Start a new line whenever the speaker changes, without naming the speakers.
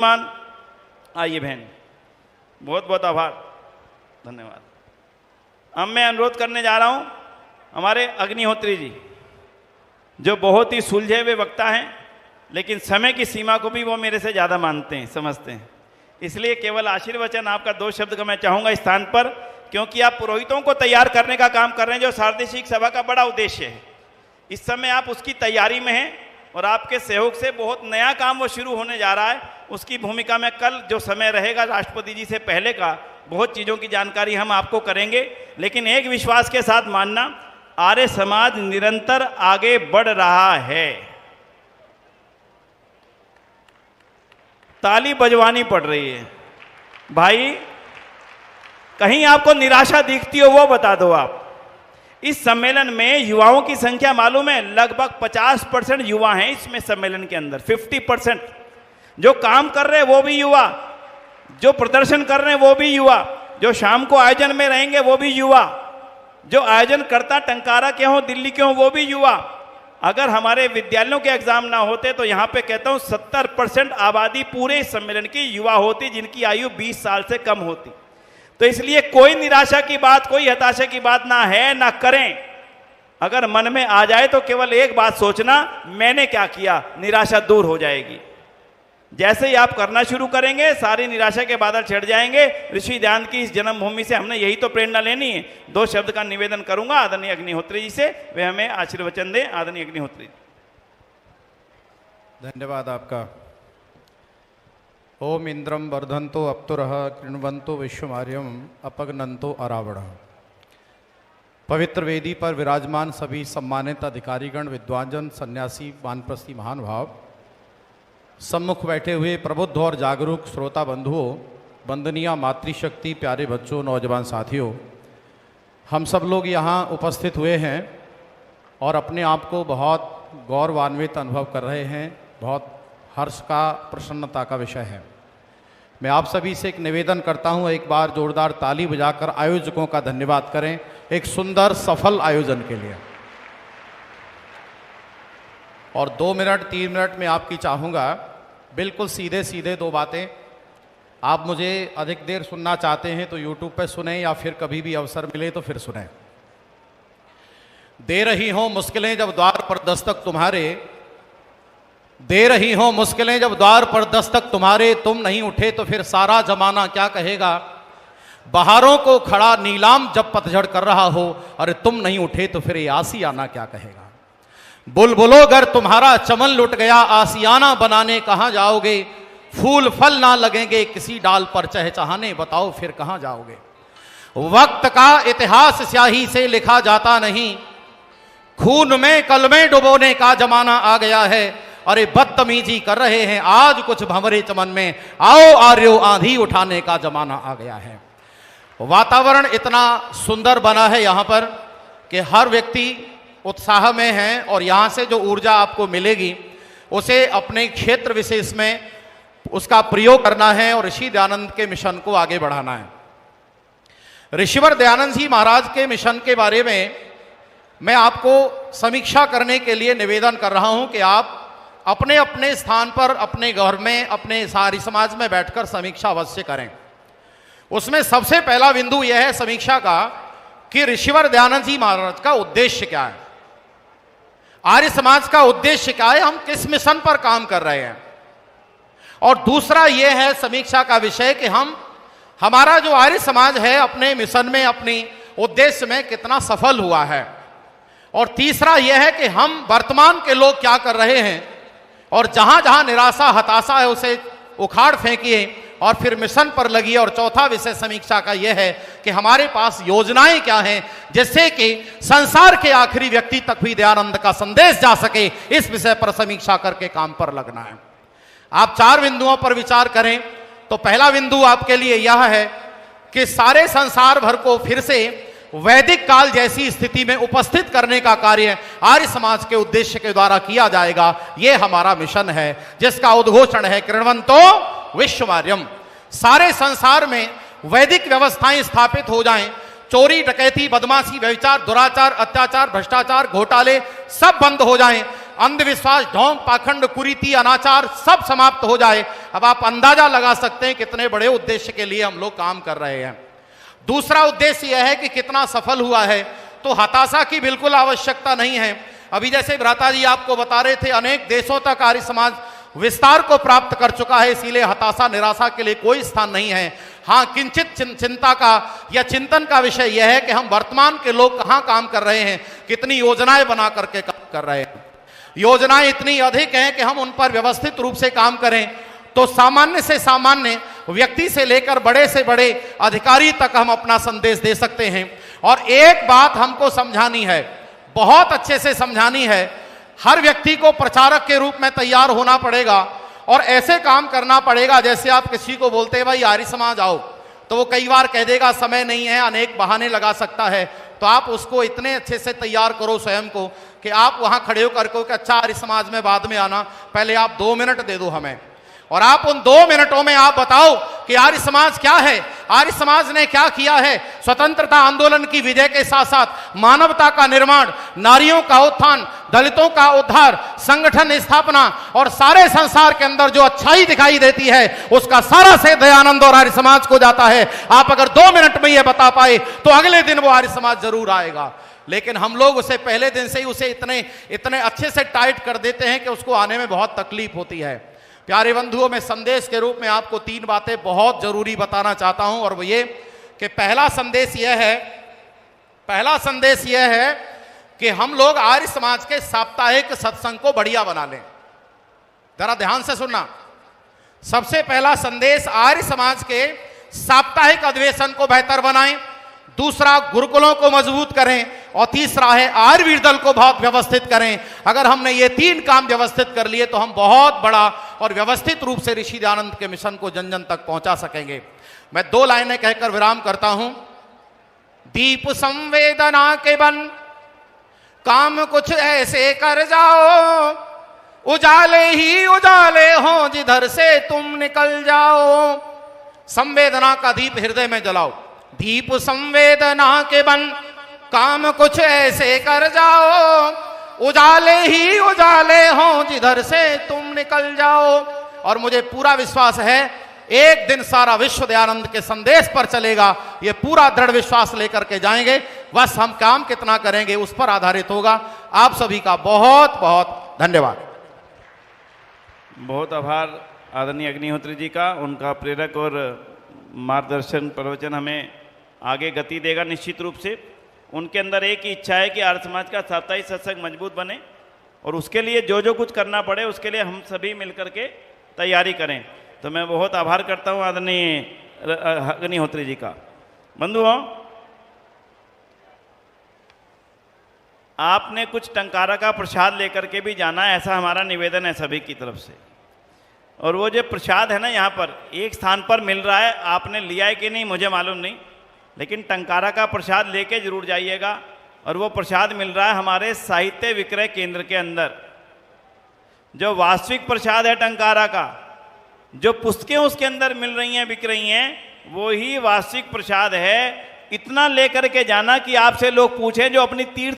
मान आइए बहन, बहुत बहुत आभार, धन्यवाद। अब मैं अनुरोध करने जा रहा हूं हमारे अग्निहोत्री जी, जो बहुत ही सुलझे हुए वक्ता हैं, लेकिन समय की सीमा को भी वो मेरे से ज़्यादा मानते हैं, समझते हैं। इसलिए केवल आशीर्वचन आपका 2 शब्द का मैं चाहूँगा इस स्थान पर, क्योंकि आप पुरोहितों को तैयार करने का काम कर रहे हैं, जो सार्वदेशिक सभा का बड़ा उद्देश्य है। इस समय आप उसकी तैयारी में हैं और आपके सहयोग से बहुत नया काम वो शुरू होने जा रहा है। उसकी भूमिका में कल जो समय रहेगा राष्ट्रपति जी से पहले का, बहुत चीज़ों की जानकारी हम आपको करेंगे। लेकिन एक विश्वास के साथ मानना, आर्य समाज निरंतर आगे बढ़ रहा है। ताली बजवानी पड़ रही है भाई, कहीं आपको निराशा दिखती हो वो बता दो आप। इस सम्मेलन में युवाओं की संख्या मालूम है, लगभग 50% युवा हैं इसमें सम्मेलन के अंदर। 50% जो काम कर रहे हैं वो भी युवा, जो प्रदर्शन कर रहे हैं वो भी युवा, जो शाम को आयोजन में रहेंगे वो भी युवा, जो आयोजन करता टंकारा के हों, दिल्ली के हों, वो भी युवा। अगर हमारे विद्यालयों के एग्जाम ना होते तो यहाँ पे कहता हूँ 70% आबादी पूरे सम्मेलन की युवा होती, जिनकी आयु 20 साल से कम होती। तो इसलिए कोई निराशा की बात, कोई हताशा की बात ना है ना करें। अगर मन में आ जाए तो केवल एक बात सोचना, मैंने क्या किया, निराशा दूर हो जाएगी। जैसे ही आप करना शुरू करेंगे सारी निराशा के बादल छट जाएंगे। ऋषि ध्यान की इस जन्मभूमि से हमने यही तो प्रेरणा लेनी है। 2 शब्द का निवेदन करूंगा आदरणीय अग्निहोत्री जी से, वे हमें आशीर्वचन दें। आदरणीय अग्निहोत्री जी।
धन्यवाद आपका। ओम इंद्रम वर्धन्तो अप्तुरः कृण्वन्तो विश्वमार्यम अपगनन्तो अरावणः। पवित्र वेदी पर विराजमान सभी सम्मानित अधिकारीगण, विद्वानजन, सन्यासी, वानप्रस्थी महानुभाव, सम्मुख बैठे हुए प्रबुद्ध और जागरूक श्रोता बंधुओं, वंदनीय मातृशक्ति, प्यारे बच्चों, नौजवान साथियों, हम सब लोग यहाँ उपस्थित हुए हैं और अपने आप को बहुत गौरवान्वित अनुभव कर रहे हैं। बहुत हर्ष का, प्रसन्नता का विषय है। मैं आप सभी से एक निवेदन करता हूँ, एक बार जोरदार ताली बजाकर आयोजकों का धन्यवाद करें एक सुंदर सफल आयोजन के लिए। और 2 मिनट 3 मिनट में आपकी चाहूँगा बिल्कुल सीधे सीधे 2 बातें। आप मुझे अधिक देर सुनना चाहते हैं तो यूट्यूब पे सुने, या फिर कभी भी अवसर मिले तो फिर सुने। दे रही हो मुश्किलें जब द्वार पर दस्तक तुम्हारे, दे रही हो मुश्किलें जब द्वार पर दस्तक तुम्हारे, तुम नहीं उठे तो फिर सारा जमाना क्या कहेगा। बहारों को खड़ा नीलाम जब पतझड़ कर रहा हो, अरे तुम नहीं उठे तो फिर ये आसियाना क्या कहेगा। बुलबुलो अगर तुम्हारा चमन लुट गया, आसियाना बनाने कहाँ जाओगे। फूल फल ना लगेंगे किसी डाल पर चहचहाने, बताओ फिर कहाँ जाओगे। वक्त का इतिहास स्याही से लिखा जाता नहीं, खून में कलमें डुबोने का जमाना आ गया है। अरे बदतमीजी कर रहे हैं आज कुछ भंवरे चमन में, आओ आर्यो आंधी उठाने का जमाना आ गया है। वातावरण इतना सुंदर बना है यहाँ पर कि हर व्यक्ति उत्साह में है, और यहाँ से जो ऊर्जा आपको मिलेगी उसे अपने क्षेत्र विशेष में उसका प्रयोग करना है और ऋषि दयानंद के मिशन को आगे बढ़ाना है। ऋषिवर दयानंद जी महाराज के मिशन के बारे में मैं आपको समीक्षा करने के लिए निवेदन कर रहा हूँ कि आप अपने अपने स्थान पर, अपने घर में, अपने सारी समाज में बैठकर समीक्षा अवश्य करें। उसमें सबसे पहला बिंदु यह है समीक्षा का कि ऋषिवर दयानंद जी महाराज का उद्देश्य क्या है, आर्य समाज का उद्देश्य क्या है, हम किस मिशन पर काम कर रहे हैं। और दूसरा यह है समीक्षा का विषय कि हमारा जो आर्य समाज है अपने मिशन में, अपनी उद्देश्य में कितना सफल हुआ है। और तीसरा यह है कि हम वर्तमान के लोग क्या कर रहे हैं, और जहां जहां निराशा, हताशा है उसे उखाड़ फेंकिए और फिर मिशन पर लगी। और चौथा विषय समीक्षा का यह है कि हमारे पास योजनाएं क्या हैं जिससे कि संसार के आखिरी व्यक्ति तक भी दयानंद का संदेश जा सके। इस विषय पर समीक्षा करके काम पर लगना है। आप 4 बिंदुओं पर विचार करें तो पहला बिंदु आपके लिए यह है कि सारे संसार भर को फिर से वैदिक काल जैसी स्थिति में उपस्थित करने का कार्य आर्य समाज के उद्देश्य के द्वारा किया जाएगा। यह हमारा मिशन है जिसका उद्घोषण है कृण्वन्तो विश्वमार्यम। सारे संसार में वैदिक व्यवस्थाएं स्थापित हो जाएं, चोरी, डकैती, बदमाशी, व्यभिचार, दुराचार, अत्याचार, भ्रष्टाचार, घोटाले सब बंद हो जाएं। अंधविश्वास, ढोंग, पाखंड, कुरीति, अनाचार सब समाप्त हो जाए। अब आप अंदाजा लगा सकते हैं कितने बड़े उद्देश्य के लिए हम लोग काम कर रहे हैं। दूसरा उद्देश्य यह है कि कितना सफल हुआ है। तो हताशा की बिल्कुल आवश्यकता नहीं है। अभी जैसे भ्राता जी आपको बता रहे थे, अनेक देशों तक आर्य समाज विस्तार को प्राप्त कर चुका है, इसीलिए हताशा निराशा के लिए कोई स्थान नहीं है। हाँ, किंचित चिंता का या चिंतन का विषय यह है कि हम वर्तमान के लोग कहाँ काम कर रहे हैं, कितनी योजनाएं बना करके काम कर रहे हैं। योजनाएं इतनी अधिक हैं कि हम उन पर व्यवस्थित रूप से काम करें तो सामान्य से सामान्य व्यक्ति से लेकर बड़े से बड़े अधिकारी तक हम अपना संदेश दे सकते हैं। और एक बात हमको समझानी है, बहुत अच्छे से समझानी है, हर व्यक्ति को प्रचारक के रूप में तैयार होना पड़ेगा और ऐसे काम करना पड़ेगा जैसे आप किसी को बोलते हैं भाई आर्य समाज आओ, तो वो कई बार कह देगा समय नहीं है, अनेक बहाने लगा सकता है। तो आप उसको इतने अच्छे से तैयार करो स्वयं को कि आप वहां खड़े होकर कहो कि अच्छा आर्य समाज में बाद में आना, पहले आप 2 मिनट दे दो हमें, और आप उन 2 मिनटों में आप बताओ कि आर्य समाज क्या है, आर्य समाज ने क्या किया है। स्वतंत्रता आंदोलन की विजय के साथ साथ मानवता का निर्माण, नारियों का उत्थान, दलितों का उद्धार, संगठन स्थापना और सारे संसार के अंदर जो अच्छाई दिखाई देती है उसका सारा श्रेय दयानंद और आर्य समाज को जाता है। आप अगर 2 मिनट में यह बता पाए तो अगले दिन वो आर्य समाज जरूर आएगा। लेकिन हम लोग उसे पहले दिन से ही उसे इतने अच्छे से टाइट कर देते हैं कि उसको आने में बहुत तकलीफ होती है। प्यारे बंधुओं, मैं संदेश के रूप में आपको 3 बातें बहुत जरूरी बताना चाहता हूं, और वो ये कि पहला संदेश यह है कि हम लोग आर्य समाज के साप्ताहिक सत्संग को बढ़िया बना लें। जरा ध्यान से सुनना। सबसे पहला संदेश, आर्य समाज के साप्ताहिक अधिवेशन को बेहतर बनाएं। दूसरा, गुरुकुलों को मजबूत करें। और तीसरा है आर्यवीर दल को बहुत व्यवस्थित करें। अगर हमने ये 3 काम व्यवस्थित कर लिए तो हम बहुत बड़ा और व्यवस्थित रूप से ऋषि दयानंद के मिशन को जन जन तक पहुंचा सकेंगे। मैं 2 लाइनें कहकर विराम करता हूं। दीप संवेदना के बन काम कुछ ऐसे कर जाओ, उजाले ही उजाले हो जिधर से तुम निकल जाओ। संवेदना का दीप हृदय में जलाओ। दीप संवेदना के बन काम कुछ ऐसे कर जाओ, उजाले ही उजाले हो जिधर से तुम निकल जाओ। और मुझे पूरा विश्वास है एक दिन सारा विश्व दयानंद के संदेश पर चलेगा। ये पूरा दृढ़ विश्वास लेकर के जाएंगे। बस हम काम कितना करेंगे उस पर आधारित होगा। आप सभी का बहुत बहुत धन्यवाद।
बहुत आभार आदरणीय अग्निहोत्री जी का। उनका प्रेरक और मार्गदर्शन प्रवचन हमें आगे गति देगा निश्चित रूप से। उनके अंदर एक ही इच्छा है कि आर्य समाज का साप्ताहिक सत्संग मजबूत बने, और उसके लिए जो जो कुछ करना पड़े उसके लिए हम सभी मिलकर के तैयारी करें। तो मैं बहुत आभार करता हूँ आदरणीय अग्निहोत्री जी का। बंधुओं, आपने कुछ टंकारा का प्रसाद लेकर के भी जाना है, ऐसा हमारा निवेदन है सभी की तरफ से। और वो जो प्रसाद है ना, यहाँ पर एक स्थान पर मिल रहा है, आपने लिया है कि नहीं मुझे मालूम नहीं, लेकिन टंकारा का प्रसाद लेके जरूर जाइएगा। और वो प्रसाद मिल रहा है हमारे साहित्य विक्रय केंद्र के अंदर। जो वास्तविक प्रसाद है टंकारा का, जो पुस्तकें उसके अंदर मिल रही हैं, बिक रही हैं, वो ही वास्तविक प्रसाद है। इतना लेकर के जाना कि आपसे लोग पूछें जो अपनी तीर्थ